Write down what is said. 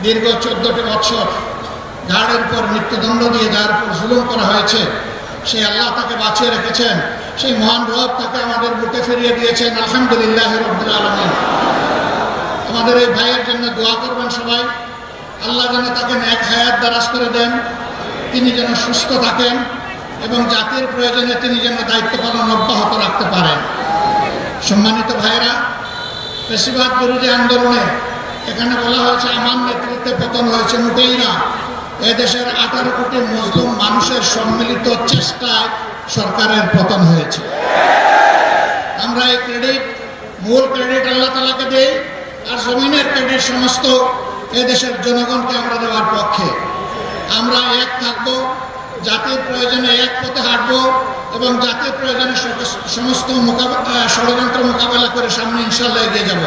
দীর্ঘ 14টি বছর ঘাড়ের পর মৃত্যুদণ্ড দিয়ে যার উপর জুলুম করা হয়েছে, সেই আল্লাহ তাকে বাঁচিয়ে রেখেছেন। সেই মহান রব তাকে আমাদের বুকে ফিরিয়ে দিয়েছেন। আলহামদুলিল্লাহ রাব্বিল আলামিন। আমাদের এই ভাইয়ের জন্য দোয়া করবেন সবাই। আল্লাহ যেন তাকে নেক হায়াত দারাজ করে দেন, তিনি যেন সুস্থ থাকেন এবং জাতির প্রয়োজনে তিনি যেন দায়িত্ব পালন অব্যাহত রাখতে পারেন। সম্মানিত ভাইরা, ফ্যাসিবাদ বিরোধী আন্দোলনে এখানে বলা হয়েছে আমার নেতৃত্বে পতন হয়েছে, মোটেই না। এদেশের 18 কোটি মুসলিম মানুষের সম্মিলিত চেষ্টায় সরকারের পতন হয়েছে। আমরা এই মূল ক্রেডিট আল্লাহ তাআলাকে দেই, আর জমিনের ক্রেডিট সমস্ত এদেশের জনগণকে আমরা দেওয়ার পক্ষে। আমরা এক থাকবো, জাতির প্রয়োজনে এক পথে হাঁটবো এবং জাতির প্রয়োজনে সমস্ত ষড়যন্ত্র মোকাবেলা করে সামনে ইনশাআল্লাহ এগিয়ে যাব।